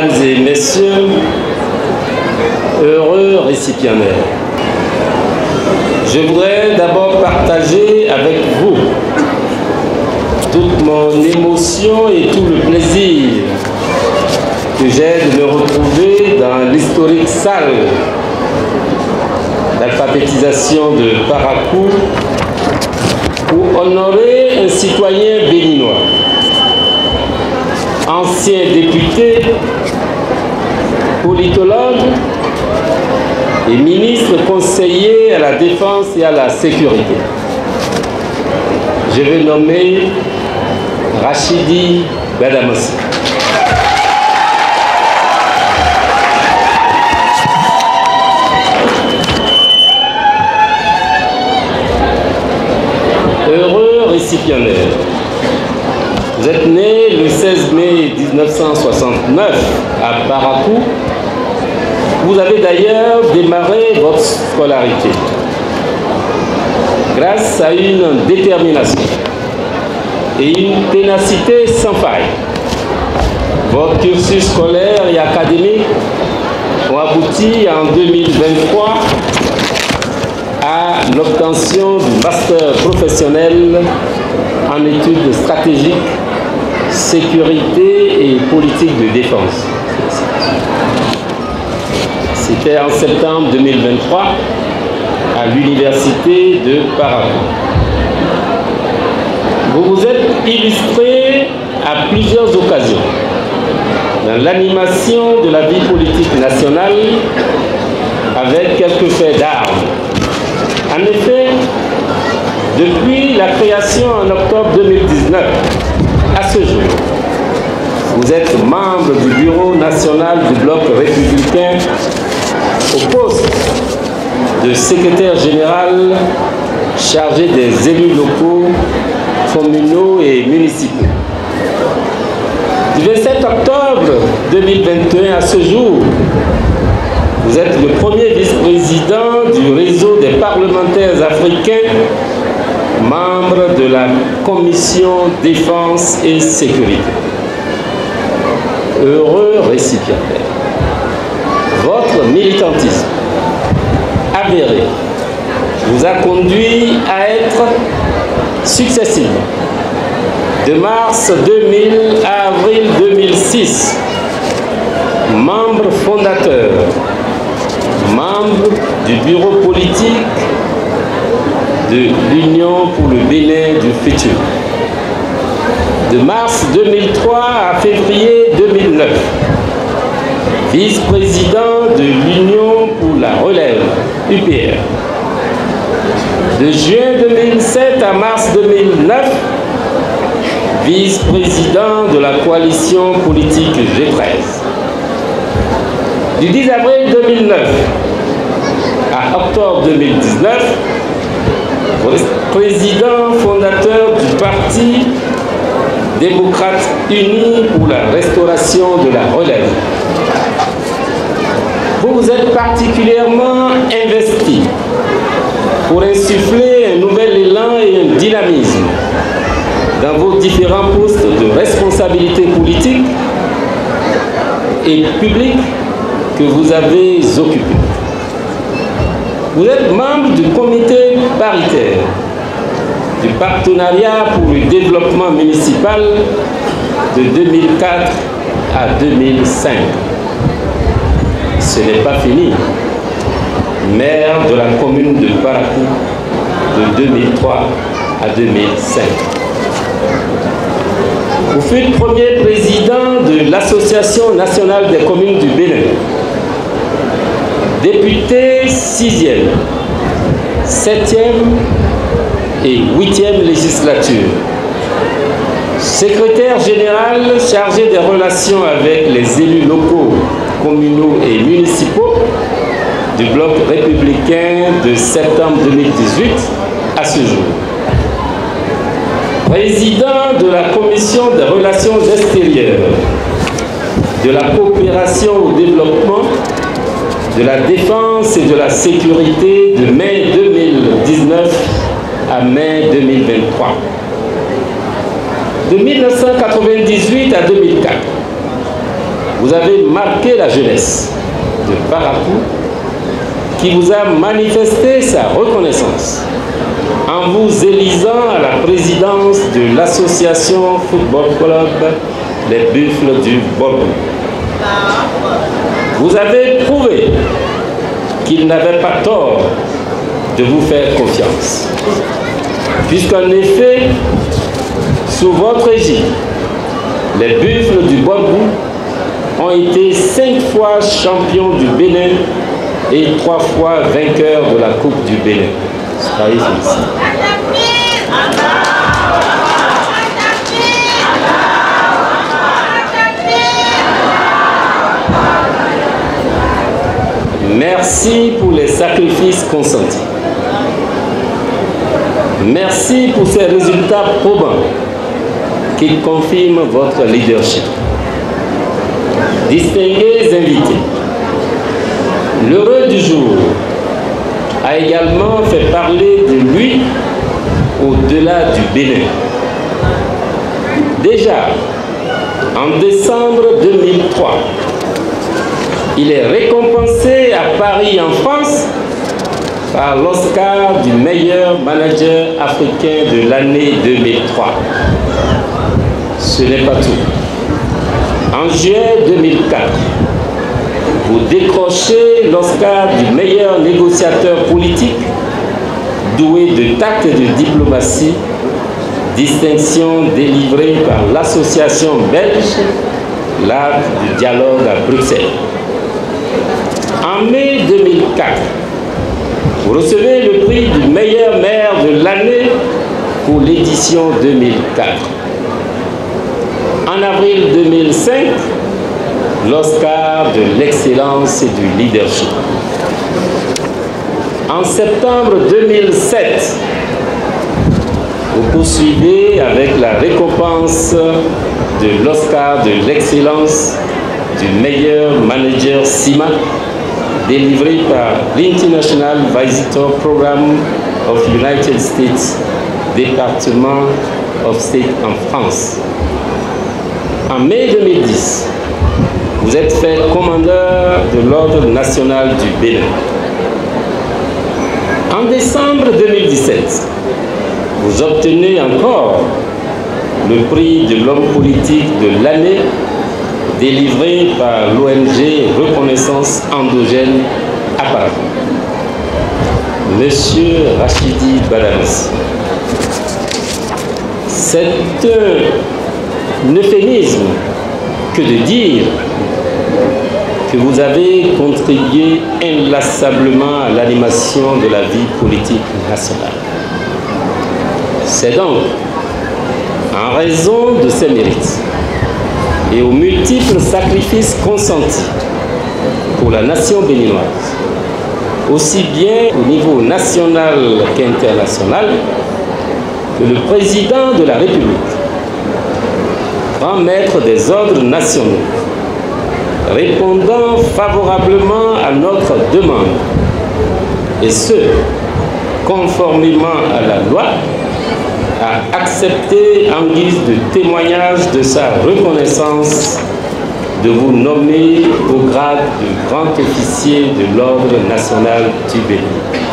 Mesdames et messieurs, heureux récipiendaires, je voudrais d'abord partager avec vous toute mon émotion et tout le plaisir que j'ai de me retrouver dans l'historique salle d'alphabétisation de Parakou pour honorer un citoyen béninois, ancien député, politologue et ministre conseiller à la défense et à la sécurité. Je vais nommer Rachidi Gbadamossi. Heureux récipiendaire, vous êtes né le 16 mai 1969 à Parakou. Vous avez d'ailleurs démarré votre scolarité grâce à une détermination et une ténacité sans faille. Votre cursus scolaire et académique ont abouti en 2023 à l'obtention du master professionnel en études stratégiques, sécurité et politique de défense. C'était en septembre 2023 à l'université de Parakou. Vous vous êtes illustré à plusieurs occasions dans l'animation de la vie politique nationale avec quelques faits d'armes. En effet, depuis la création en octobre 2019 à ce jour, vous êtes membre du bureau national du bloc républicain au poste de secrétaire général chargé des élus locaux, communaux et municipaux. Du 27 octobre 2021 à ce jour, vous êtes le premier vice-président du réseau des parlementaires africains, membre de la commission défense et sécurité. Heureux récipiendaire. Votre militantisme avéré vous a conduit à être successivement, de mars 2000 à avril 2006, membre fondateur, membre du bureau politique de l'Union pour le Bénin du futur. De mars 2003 à février 2009, vice-président de l'Union pour la relève, UPR. De juin 2007 à mars 2009, vice-président de la coalition politique G13. Du 10 avril 2009 à octobre 2019, président fondateur du Parti démocrate uni pour la restauration de la relève. Vous vous êtes particulièrement investi pour insuffler un nouvel élan et un dynamisme dans vos différents postes de responsabilité politique et publique que vous avez occupés. Vous êtes membre du comité paritaire du partenariat pour le développement municipal de 2004 à 2005. Ce n'est pas fini. Maire de la commune de Parakou de 2003 à 2005. Vous fûtes premier président de l'Association nationale des communes du Bénin. Député 6e, 7e et 8e législature. Secrétaire général chargé des relations avec les élus locaux, communaux et municipaux du bloc républicain de septembre 2018 à ce jour. Président de la commission des relations extérieures, de la coopération au développement, de la défense et de la sécurité de mai 2019 à mai 2023. De 1998 à 2004, vous avez marqué la jeunesse de Parakou qui vous a manifesté sa reconnaissance en vous élisant à la présidence de l'association Football Club Les Buffles du Bordeaux. Vous avez prouvé qu'il n'avait pas tort de vous faire confiance, puisqu'en effet, sous votre égide, les Buffles du Bordeaux ont été 5 fois champions du Bénin et 3 fois vainqueurs de la Coupe du Bénin. Soyez félicités. Merci pour les sacrifices consentis. Merci pour ces résultats probants qui confirment votre leadership. Distingués invités, l'heureux du jour a également fait parler de lui au-delà du Bénin. Déjà, en décembre 2003, il est récompensé à Paris, en France, par l'Oscar du meilleur manager africain de l'année 2003. Ce n'est pas tout. En juillet 2004, vous décrochez l'Oscar du meilleur négociateur politique, doué de tact et de diplomatie, distinction délivrée par l'association belge L'Art du dialogue à Bruxelles. En mai 2004, vous recevez le prix du meilleur maire de l'année pour l'édition 2004. En avril 2005, l'Oscar de l'excellence et du leadership. En septembre 2007, vous poursuivez avec la récompense de l'Oscar de l'excellence du meilleur manager CIMA, délivré par l'International Visitor Program of United States, département of State en France. En mai 2010, vous êtes fait commandeur de l'Ordre national du Bénin. En décembre 2017, vous obtenez encore le prix de l'homme politique de l'année délivré par l'ONG Reconnaissance endogène à Paris. Monsieur Rachidi Badamsi, c'est un euphémisme que de dire que vous avez contribué inlassablement à l'animation de la vie politique nationale. C'est donc en raison de ces mérites et aux multiples sacrifices consentis pour la nation béninoise, aussi bien au niveau national qu'international, que le président de la République, grand maître des ordres nationaux, répondant favorablement à notre demande, et ce, conformément à la loi, a accepté en guise de témoignage de sa reconnaissance de vous nommer au grade de grand officier de l'Ordre national du Bénin.